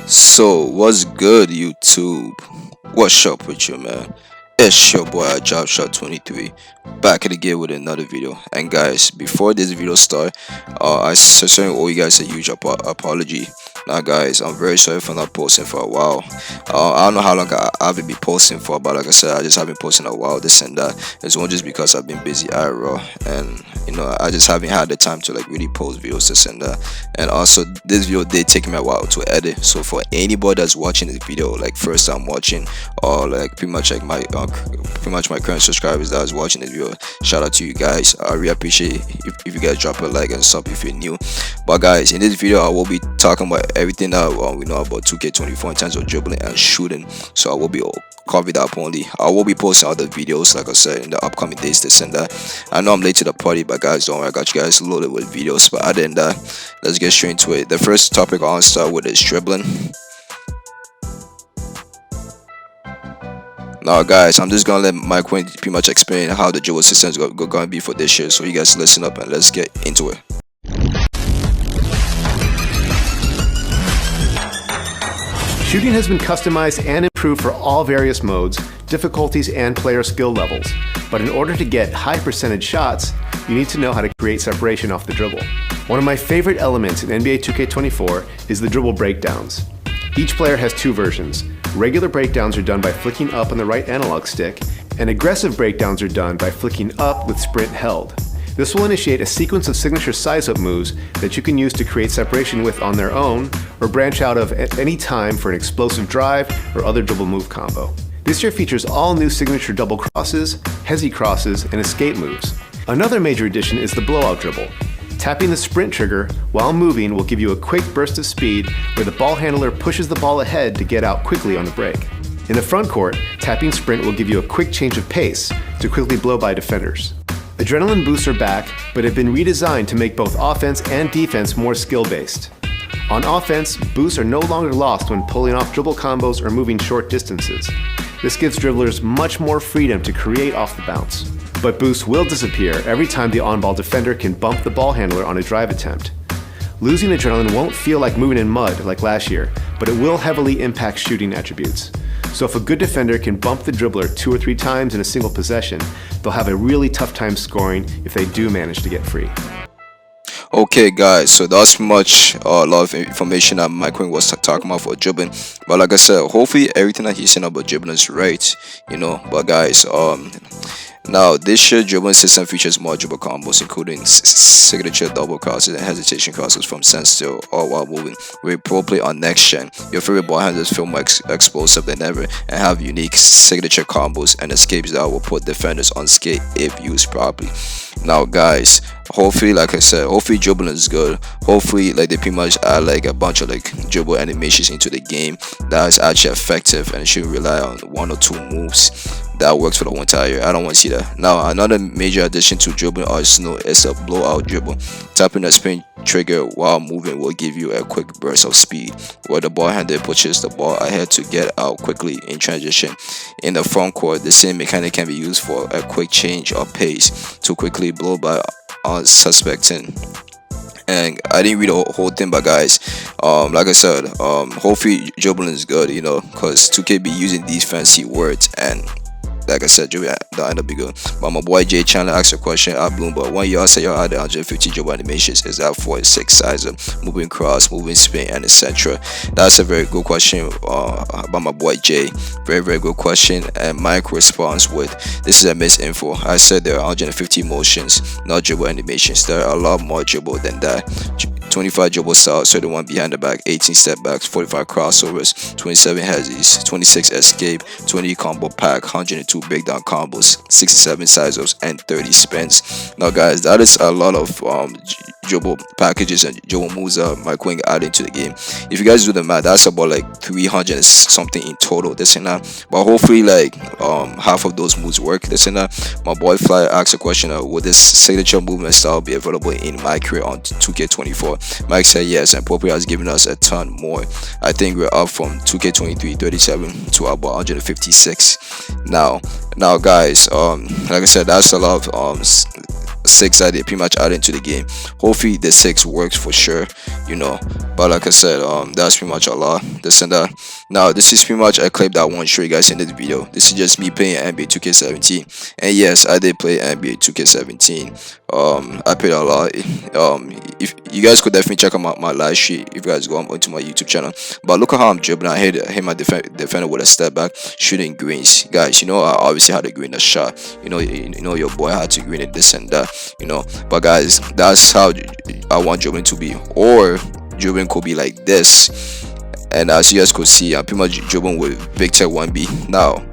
So, what's good, YouTube? What's up with you, man? It's your boy JobShot23 back at again with another video. And guys, before this video start, I sincerely owe you guys a huge apology. Now, guys, I'm very sorry for not posting for a while. I don't know how long I haven't been posting for, but like I said, I just haven't posted in a while. This and that. It's not just because I've been busy IRL, and I just haven't had the time to like really post videos, this and that. And also, this video did take me a while to edit. So for anybody that's watching this video, like first time watching, or like pretty much my current subscribers that is watching this video, shout out to you guys. I really appreciate if you guys drop a like and sub if you're new. But guys, in this video I will be talking about everything that we know about 2K24 in terms of dribbling and shooting. So I will be covered up only. I will be posting other videos, like I said, in the upcoming days, this and that. I know I'm late to the party, but guys, don't worry, I got you guys loaded with videos. But other than that, let's get straight into it. The first topic I want to start with is dribbling. Now guys, I'm just gonna let Mike Quinn pretty much explain how the dribble system is gonna be for this year, so you guys listen up and let's get into it. Shooting has been customized and improved for all various modes, difficulties, and player skill levels. But in order to get high percentage shots, you need to know how to create separation off the dribble. One of my favorite elements in NBA 2K24 is the dribble breakdowns. Each player has two versions. Regular breakdowns are done by flicking up on the right analog stick, and aggressive breakdowns are done by flicking up with sprint held. This will initiate a sequence of signature size-up moves that you can use to create separation with on their own, or branch out of at any time for an explosive drive or other dribble move combo. This year features all new signature double crosses, hezi crosses, and escape moves. Another major addition is the blowout dribble. Tapping the sprint trigger while moving will give you a quick burst of speed where the ball handler pushes the ball ahead to get out quickly on the break. In the front court, tapping sprint will give you a quick change of pace to quickly blow by defenders. Adrenaline boosts are back, but have been redesigned to make both offense and defense more skill-based. On offense, boosts are no longer lost when pulling off dribble combos or moving short distances. This gives dribblers much more freedom to create off the bounce. But boosts will disappear every time the on-ball defender can bump the ball handler on a drive attempt. Losing adrenaline won't feel like moving in mud like last year, but it will heavily impact shooting attributes. So if a good defender can bump the dribbler 2 or 3 times in a single possession, they'll have a really tough time scoring if they do manage to get free. Okay guys, so that's much a lot of information that Mike Quinn was talking about for dribbling. But like I said, hopefully everything that he's saying about dribbling is right, but guys, now this year dribbling system features more dribble combos, including signature double crosses and hesitation crosses from standstill or while moving. With pro play on next gen, your favorite ball handlers feel more explosive than ever and have unique signature combos and escapes that will put defenders on skate if used properly. Now guys, hopefully, like I said, hopefully dribbling is good. Hopefully like they pretty much add like a bunch of like dribble animations into the game that is actually effective and shouldn't rely on 1 or 2 moves that works for the entire year. I don't want to see that. Now another major addition to dribbling Arsenal is a blowout dribble. Tapping the spin trigger while moving will give you a quick burst of speed where the ball handler pushes the ball ahead to get out quickly in transition. In the front court, the same mechanic can be used for a quick change of pace to quickly blow by unsuspecting. And I didn't read the whole thing, but guys, like I said, hopefully dribbling is good, because 2K be using these fancy words, and like I said, dribbling that end up be good. But my boy Jay Chandler asked a question at Bloomberg. When y'all say y'all had 150 dribble animations, is that for 6 sizes, moving cross, moving spin, and etc.? That's a very good question by my boy Jay. Very, very good question. And Mike responds with, this is a misinfo. I said there are 150 motions, not dribble animations. There are a lot more dribble than that. 25 dribble styles, 31 behind the back, 18 step backs, 45 crossovers, 27 hezzies, 26 escape, 20 combo pack, 102 breakdown combos, 67 size-ups, and 30 spins. Now guys, that is a lot of dribble packages and dribble moves that Mike Quinn added into the game. If you guys do the math, that's about like 300 something in total, this and that. But hopefully like half of those moves work, this and that. My boy Fly asked a question, would this signature movement style be available in mycareer on 2K24? Mike said yes, and Poppy has given us a ton more. I think we're up from 2K23 37 to about 156 now. Guys, like I said, that's a lot of six that they pretty much add into the game. Hopefully the six works for sure, you know. But like I said, that's pretty much a lot. This and that. Now this is pretty much a clip that I want to show you guys in this video. This is just me playing NBA 2K17, and yes, I did play NBA 2K17. I played a lot. If you guys could definitely check out my live stream if you guys go onto my YouTube channel. But look at how I'm dribbling. I hit my defender with a step back, shooting greens. Guys, you know I obviously had to green the shot. You know your boy had to green it, this and that. You know, but guys, that's how I want dribbling to be. Or dribbling could be like this. And as you guys could see, I'm pretty much dribbling with Big Tech 1B. Now,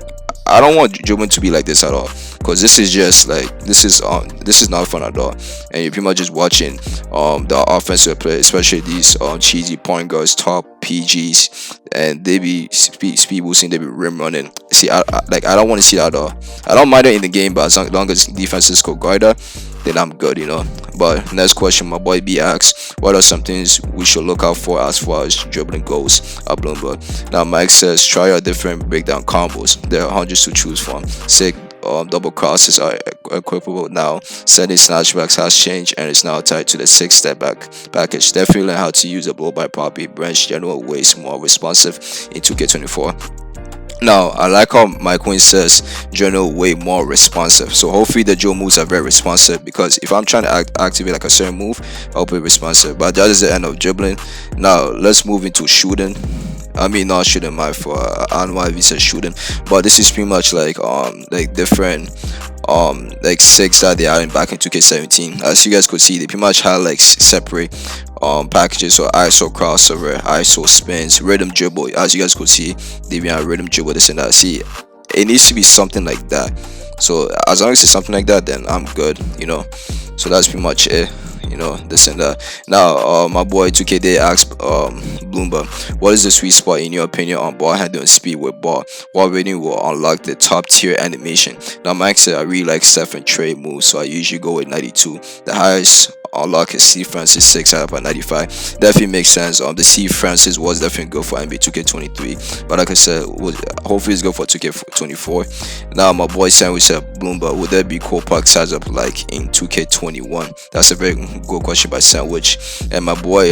I don't want dribbling to be like this at all, because this is just like this is not fun at all, and you're pretty much just watching the offensive play, especially these cheesy point guards, top PGs, and they be speed boosting, they be rim running. See, I don't want to see that at all. I don't mind it in the game, but as long as defenses could guard that, then I'm good, you know. But next question, my boy B asks, what are some things we should look out for as far as dribbling goes at Bloomberg? Now Mike says, try out different breakdown combos. There are hundreds to choose from. Sick double crosses are equipable now. Setting snatchbacks has changed and is now tied to the 6-step back package. Definitely learn how to use a blow by property branch general ways more responsive in 2K24. Now, I like how my queen says journal way more responsive. So hopefully the drill moves are very responsive, because if I'm trying to activate like a certain move, I'll be responsive. But that is the end of dribbling. Now let's move into shooting. I mean, not shooting, my for I don't know why we said shooting, but this is pretty much like different like six that they added back in 2K17. As you guys could see, they pretty much had like separate packages, so ISO crossover, ISO spins, rhythm dribble. As you guys could see, they even have rhythm dribble, this and that. See, it needs to be something like that. So as long as it's something like that, then I'm good, you know. So that's pretty much it, you know, this and that. Now my boy 2K Day asked Bloomberg, what is the sweet spot in your opinion on ball handling speed with ball? What rating will unlock the top tier animation? Now Mike said, I really like Steph and Trey moves, so I usually go with 92. The highest unlock is C Francis 6 out of 95. Definitely makes sense. The C Francis was definitely good for NBA 2K23, but like I said, hopefully it's good for 2K24. Now my boy Sandwich said, Bloomberg, would there be cool park size up like in 2K21? That's a very good question by Sandwich, and my boy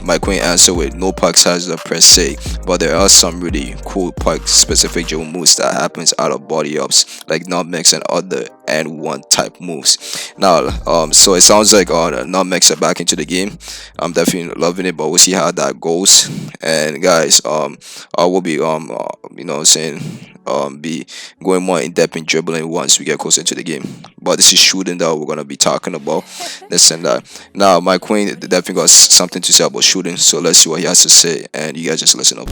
my queen answered with no park size up per se, but there are some really cool park specific dribble moves that happens out of body ups, like nutmegs and other and one type moves. Now so it sounds like nutmegs are back into the game. I'm definitely loving it, but we'll see how that goes. And guys, I will be you know saying be going more in depth in dribbling once we get closer to the game. But this is shooting that we're gonna be talking about, this and that. Now my queen definitely got something to say about shooting, so let's see what he has to say, and you guys just listen up.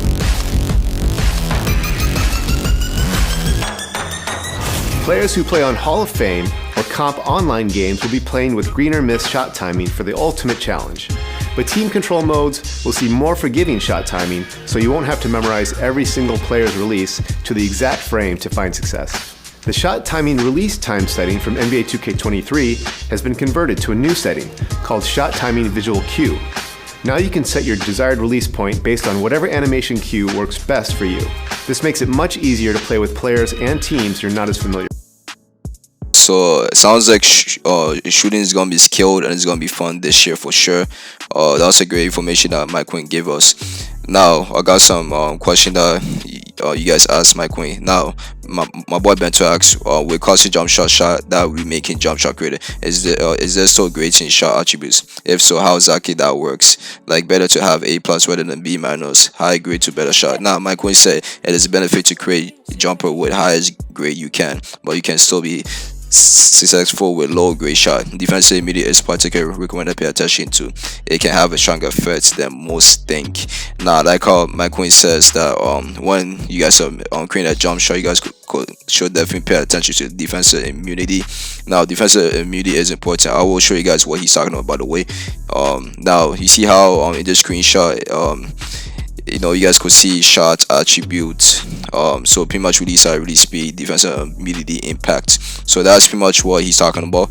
Players who play on Hall of Fame or comp online games will be playing with green or miss shot timing for the ultimate challenge. But team control modes will see more forgiving shot timing, so you won't have to memorize every single player's release to the exact frame to find success. The shot timing release time setting from NBA 2K23 has been converted to a new setting called Shot Timing Visual Cue. Now you can set your desired release point based on whatever animation cue works best for you. This makes it much easier to play with players and teams you're not as familiar with. So it sounds like shooting is gonna be skilled and it's gonna be fun this year for sure. That's a great information that my queen gave us. Now I got some question that you guys asked my queen. Now my boy Bento asks, with costing jump shot that we making jump shot creator, is there still grading shot attributes? If so, how exactly that works? Like better to have A plus rather than B minus, high grade to better shot. Now my queen said it is a benefit to create jumper with highest grade you can, but you can still be successful with low grade shot. Defensive immediate is particularly recommended to pay attention to. It can have a stronger effect than most think. Now, like how my queen says that when you guys are creating a jump shot, you guys should definitely pay attention to defensive immunity. Now, defensive immunity is important. I will show you guys what he's talking about, by the way. Now you see how in this screenshot you guys could see shot attributes. So pretty much release height, release speed, defense, and immediate impact. So that's pretty much what he's talking about.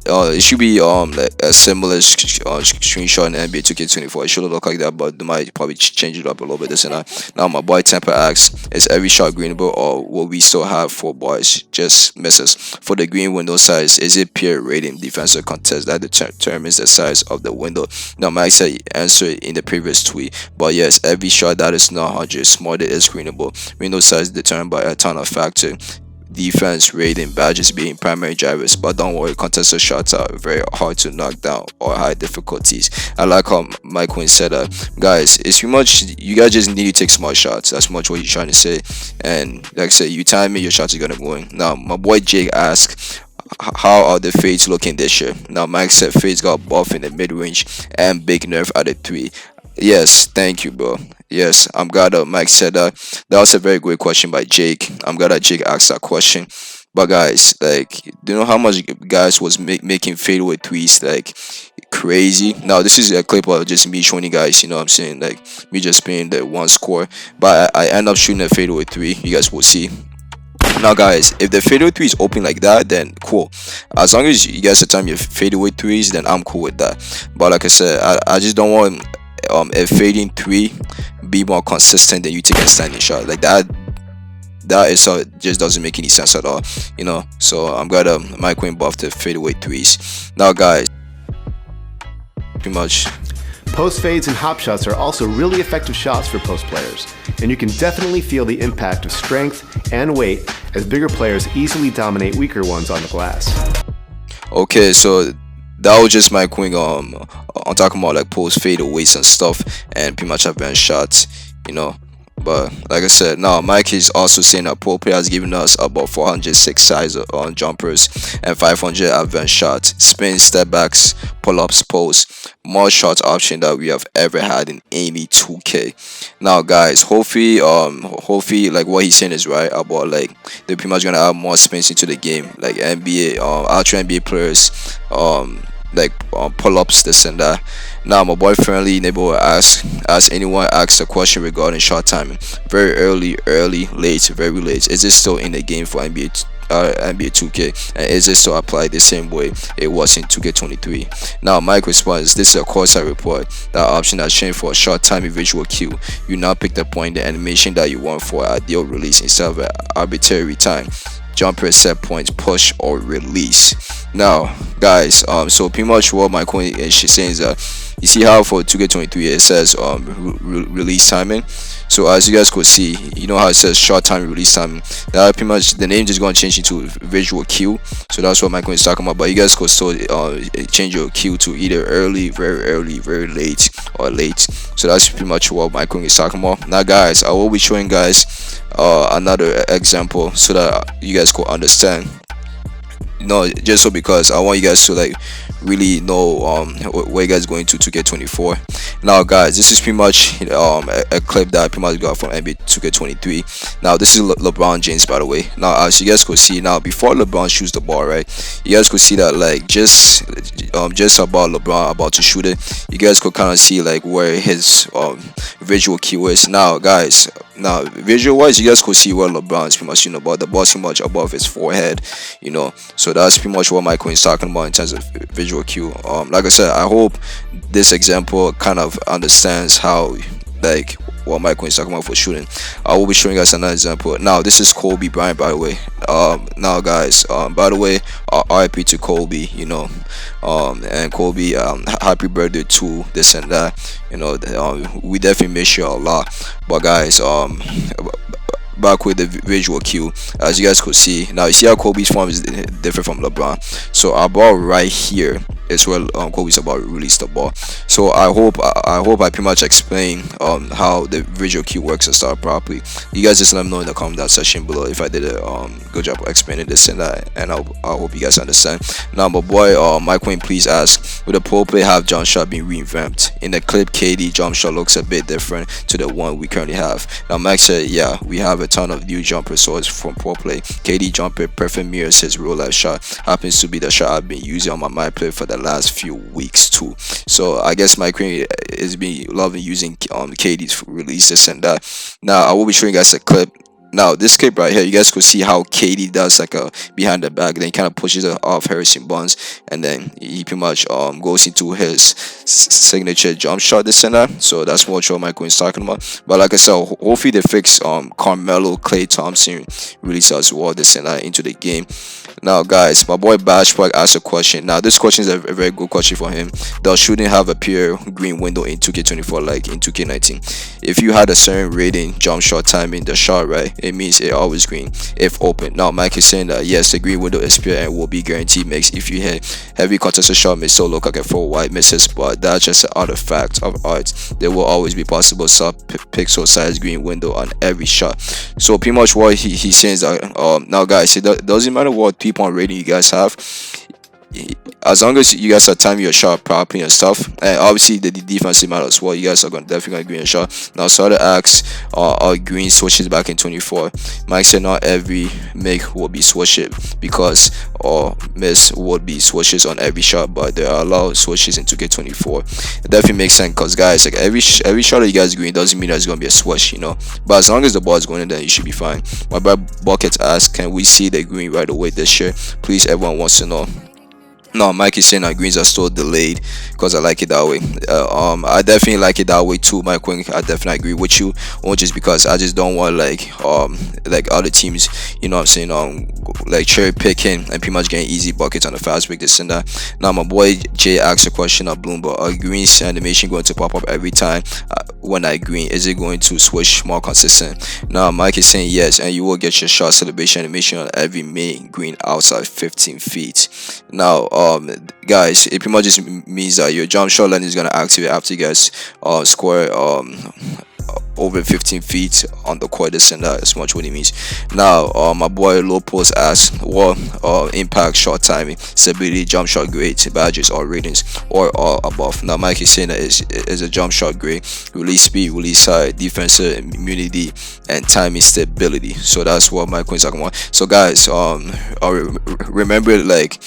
It should be like a similar screenshot in NBA 2K24. It should look like that, but they might probably change it up a little bit. This and that. Now my boy Temper asks, is every shot greenable, or will we still have 4 boys just misses? For the green window size, is it peer rating defensive contest that determines the size of the window? Now Mike said he answered in the previous tweet, but yes, every shot that is not 100 smarter is screenable. Window size is determined by a ton of factors, defense rating, badges being primary drivers, but don't worry, contested shots are very hard to knock down or high difficulties. I like how Mike Quinn said that, guys, it's pretty much you guys just need to take smart shots. That's much what he's trying to say. And like I said, you time it, your shots are gonna go in. Now my boy Jake asked, how are the fades looking this year? Now Mike said fades got buff in the mid-range and big nerf at the 3. Yes, thank you, bro. Yes, I'm glad that Mike said that. That was a very great question by Jake. I'm glad that Jake asked that question. But guys, like, do you know how much guys was making fadeaway threes like crazy? Now this is a clip of just me showing you guys, you know what I'm saying, like me just playing the one score, but I end up shooting a fadeaway 3. You guys will see. Now guys, if the fadeaway 3 is open like that, then cool. As long as you guys time your fadeaway 3s, then I'm cool with that. But like I said, I just don't want a fading 3 be more consistent than you take a standing shot like that. That is it just doesn't make any sense at all, you know. So I'm glad Mike Quinn buffed the fadeaway 3s. Now guys, pretty much Post fades and hop shots are also really effective shots for post players, and you can definitely feel the impact of strength and weight as bigger players easily dominate weaker ones on the glass. Okay, so that was just Mike Quinn on talking about like post fadeaways and stuff, and pretty much advanced shots, you know. But like I said, now Mike is also saying that pro player has given us about 406 size on jumpers and 500 advanced shots, spin, step backs, pull-ups, posts, more shot option that we have ever had in any 2K. Now guys, hopefully like what he's saying is right about like they're pretty much gonna add more spins into the game, like NBA ultra NBA players, like pull-ups, this and that. Now my boy friendly neighbor asked anyone asked a question regarding shot timing, very early, late, very late, is it still in the game for NBA 2K, and is it still applied the same way it was in 2K23? Now Mike responds, this is a course report. That option has changed for a short timing visual cue. You now pick the point, the animation that you want for ideal release instead of an arbitrary time, jumper, set point, push, or release. Now guys, so pretty much what my coin is she's saying is that you see how for 2K23 it says release timing. So as you guys could see, you know how it says short time release time, that pretty much the name just gonna change into visual cue. So that's what my coin is talking about, but you guys could still change your cue to either early, very late, or late. So that's pretty much what my coin is talking about. Now guys, I will be showing guys another example so that you guys could understand, you know, just so because I want you guys to like really know where you guys going to 2K24. Now guys, this is pretty much a clip that I pretty much got from NBA 2K23. Now this is LeBron James, by the way. Now as you guys could see, now before LeBron shoots the ball, right, you guys could see that like just about LeBron about to shoot it, you guys could kind of see like where his visual cue is. Now guys, now visual wise, you guys could see where LeBron is pretty much, you know, about the ball too much above his forehead, you know. So that's pretty much what Michael is talking about in terms of visual cue. Like I said, I hope this example kind of understands how like what Michael is talking about for shooting. I will be showing you guys another example. Now this is Kobe Bryant, by the way. Now guys, by the way, RIP to Kobe, you know, and Kobe, happy birthday to this and that, you know. We definitely miss you a lot. But guys, back with the visual cue, as you guys could see, now you see how Kobe's form is different from LeBron. So our ball right here is where Kobe's about to release the ball. So I hope I pretty much explain how the visual cue works and start properly. You guys just let me know in the comment section below if I did a good job of explaining this and that, and I hope you guys understand. Now my boy Mike Wayne please ask, will the pro play have jump shot being revamped? In the clip, KD jump shot looks a bit different to the one we currently have. Now Mike said, yeah, we have a ton of new jumper source from pro play. KD jumper perfect mirrors his real life shot, happens to be the shot I've been using on my play for the last few weeks too. So I guess my queen is been loving using KD's releases and that. Now I will be showing you guys a clip. Now this clip right here, you guys could see how KD does like a behind the back, then he kind of pushes it off Harrison Barnes, and then he pretty much goes into his signature jump shot, this and that. So that's what my queen's talking about. But like I said, hopefully they fix Carmelo, Klay Thompson release as well, this and that into the game. Now guys, my boy Bashpark asked a question. Now this question is a very good question for him. Does shooting have a pure green window in 2K24 like in 2K19? If you had a certain rating jump shot timing the shot right, it means it always green if open. Now Mike is saying that yes, the green window is pure and will be guaranteed makes. If you hit heavy contested shot may still look like a 4 wide misses, but that's just an artifact of art. There will always be possible sub pixel size green window on every shot. So pretty much what he's saying is that now guys, it doesn't matter what people on rating you guys have, as long as you guys are timing your shot properly and stuff, and obviously the defensive matter as well, you guys are definitely gonna green your shot. Now started asks are green switches back in 24. Mike said not every make will be switches because or miss would be switches on every shot, but there are a lot of switches in 2K24. It definitely makes sense because guys, like every shot that you guys green doesn't mean that it's gonna be a switch, you know. But as long as the ball is going in, then you should be fine. My brother Bucket asks, can we see the green right away this year? Please, everyone wants to know. No, Mike is saying that greens are still delayed because I like it that way. I definitely like it that way too, Mike Wing. I definitely agree with you. Or just because I just don't want like other teams, you know what I'm saying, like cherry picking and pretty much getting easy buckets on the fast break, this and that. Now my boy Jay asked a question of Bloomberg: are greens animation going to pop up every time when I green? Is it going to switch more consistent? Now Mike is saying yes, and you will get your shot celebration animation on every main green outside 15 feet. Now guys, it pretty much just means that your jump shot line is gonna activate after you guys score over 15 feet on the court, this and that. That's much what it means. Now my boy Lopez asked what impact shot timing, stability, jump shot grades, badges or ratings, or all above. Now Mike is saying that is a jump shot grade, release speed, release height, defensive immunity, and timing stability. So that's what Mike is talking about. So guys, remember like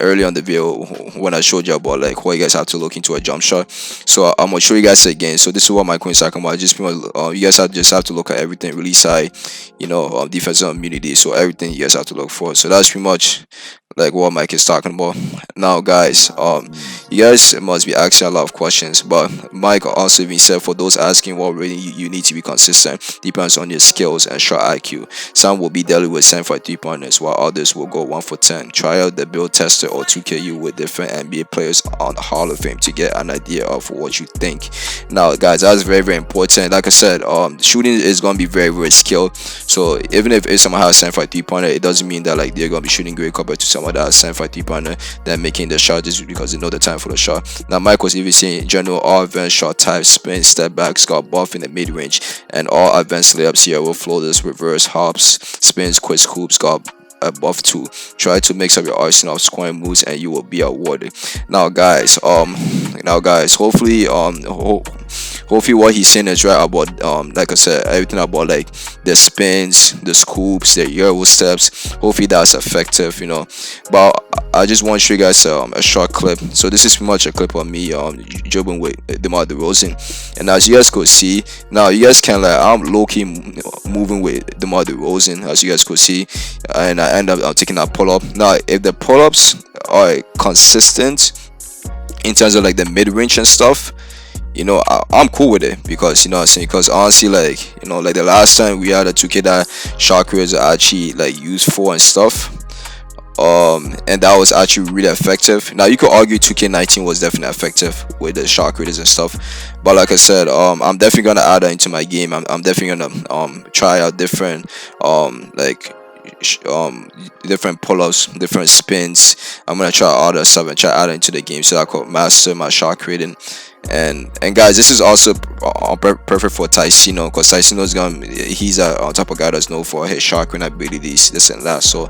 early on the video when I showed you about like what you guys have to look into a jump shot. So I'm gonna show you guys again. So this is what Mike is talking about. Just you guys have to look at everything, release high, you know, defensive immunity. So everything you guys have to look for. So that's pretty much like what Mike is talking about. Now guys, you guys must be asking a lot of questions, but Mike also even said for those asking what rating you need to be consistent depends on your skills and shot IQ. Some will be dealt with 7 for 3-pointers while others will go 1 for 10. Try out the build tester or 2KU with different NBA players on Hall of Fame to get an idea of what you think. Now guys, that's very important. Like I said, shooting is going to be very skilled. So even if someone has 7 for 3-pointer, it doesn't mean that like they're going to be shooting great compared to someone that has 7 for 3-pointer then making the shot just because they know the time for the shot. Now Mike was even saying in general all advanced shot types, spin, step backs got buff in the mid-range, and all advanced layups here will floaters, reverse hops, spins, quick scoops got above 2. Try to mix up your arsenal of scoring moves and you will be awarded. Now guys, hopefully hopefully what he's saying is right about like I said, everything about like the spins, the scoops, the euro steps. Hopefully that's effective, you know. But I just want to show you guys a short clip. So this is pretty much a clip of me dribbling with DeMar DeRozan, and as you guys could see, now you guys can like I'm low-key moving with DeMar DeRozan, as you guys could see, and I end up taking that pull-up. Now if the pull-ups are consistent in terms of like the mid-range and stuff, you know, I'm cool with it, because you know what I'm saying, because honestly, like, you know, like the last time we had a 2K that shot creators actually like used for and stuff, and that was actually really effective. Now you could argue 2K19 was definitely effective with the shot creators and stuff, but like I said, I'm definitely gonna add that into my game. I'm definitely gonna try out different different pull-ups, different spins. I'm gonna try all that stuff and try to add it into the game so I could master my shot creating. And guys, this is also perfect for Ticino, because Ticino is he's a type of guy that's known for his shot creating abilities, this and that. So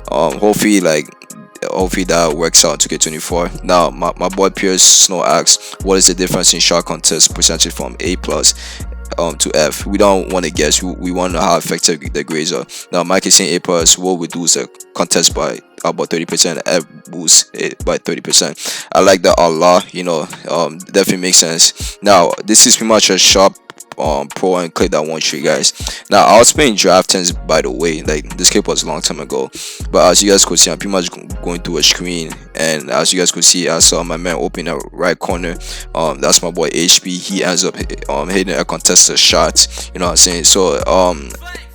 hopefully that works out to get 24. Now my boy Pierce Snow asks, what is the difference in shot contest percentage from A+ to F? We don't want to guess, we want to know how effective the grades are. Now Mike is saying A+, what we do is a contest by about 30%, F boost it by 30%. I like that a lot. Definitely makes sense. Now this is pretty much a shop pro and clip that I want to show you guys. Now I was playing DraftKings, by the way. Like, this clip was a long time ago, but as you guys could see, I'm pretty much going through a screen, and as you guys could see, I saw my man open the right corner. That's my boy HP. He ends up hitting a contested shot, you know what I'm saying? So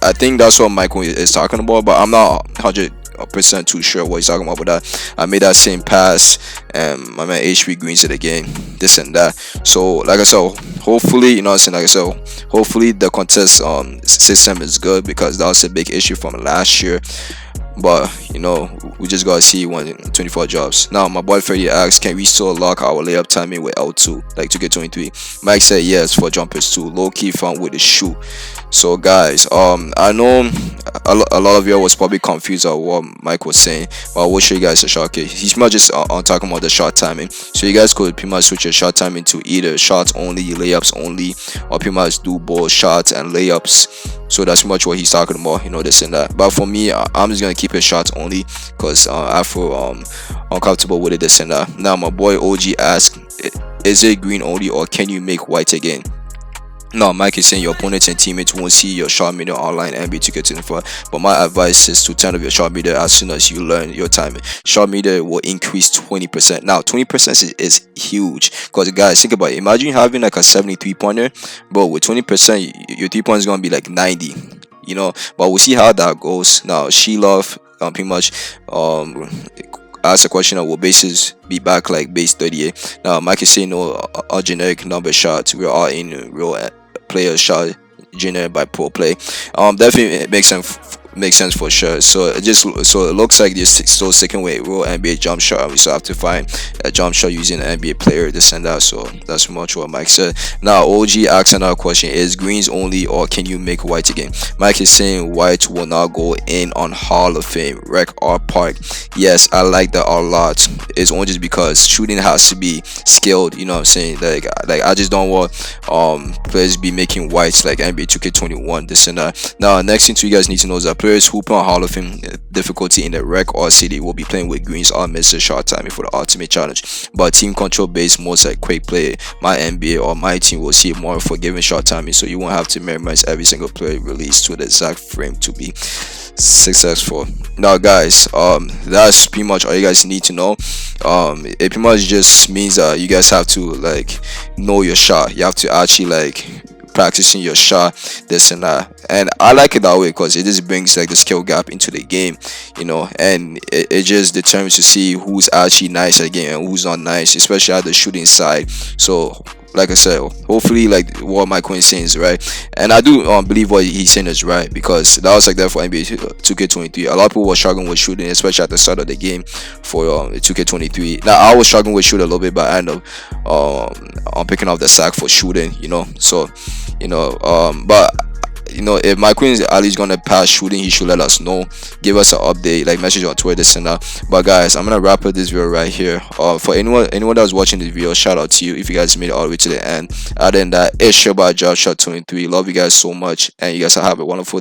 I think that's what Michael is talking about, but I'm not 100% too sure what he's talking about. But that I made that same pass, and my man HP greens it again, this and that. So like I said, hopefully, you know what I'm saying, like I said, hopefully the contest system is good, because that was a big issue from last year. But we just gotta see when 24 drops. Now my boy Freddy asks, can we still lock our layup timing with L2 like 2K23? Mike said yes for jumpers too. Low key found with the shoe. So guys, I know a lot of you was probably confused at what Mike was saying, but I will show you guys the shot. Okay, he's not just on talking about the shot timing, so you guys could pretty much switch your shot timing to either shots only, layups only, or pretty much do both shots and layups. So that's much what he's talking about, this and that. But for me, I'm just gonna keep it shots only, because I feel uncomfortable with it, this and that. Now my boy OG asks, is it green only, or can you make white again? No, Mike is saying your opponents and teammates won't see your shot meter online NBA 2K24, but my advice is to turn off your shot meter as soon as you learn your timing. Shot meter will increase 20%. Now 20% is huge, because guys, think about it. Imagine having like a 73 pointer, but with 20% your 3 points is gonna be like 90. But we'll see how that goes. Now she love pretty much ask a question of will bases be back like base 38. Now Mike is saying no, a generic number shots. We're all in real player shot generated by pro play. Definitely makes sense for sure. So it looks like they're still sticking with real NBA jump shot. We still have to find a jump shot using an NBA player, this and that. So that's much what Mike said. Now OG asks another question: is greens only, or can you make white again? Mike is saying white will not go in on Hall of Fame, rec or park. Yes, I like that a lot. It's only just because shooting has to be skilled, you know what I'm saying? Like I just don't want players be making whites like NBA 2K21, this and that. Now next thing you guys need to know is that players who play on Hall of Fame difficulty in the rec or city will be playing with greens or miss the shot timing for the ultimate challenge. But team control based modes like quick play, my NBA or my team will see more forgiving shot timing, so you won't have to memorize every single play released to the exact frame to be successful. Now guys, that's pretty much all you guys need to know. It pretty much just means that you guys have to like know your shot. You have to actually like practicing your shot, this and that. And I like it that way, because it just brings like the skill gap into the game, and it just determines to see who's actually nice at the game and who's not nice, especially at the shooting side. So like I said, hopefully like what Michael is saying is right, and I do believe what he's saying is right, because that was like that for NBA 2K23. A lot of people were struggling with shooting, especially at the start of the game for 2K23. Now I was struggling with shooting a little bit, but I ended up picking up the sack for shooting, so but if my queen is at least gonna pass shooting, he should let us know, give us an update, like message on Twitter, this and that. But guys, I'm gonna wrap up this video right here. For anyone that was watching this video, shout out to you if you guys made it all the way to the end. Other than that, it's your boy Job Shot 23. Love you guys so much, and you guys have a wonderful day.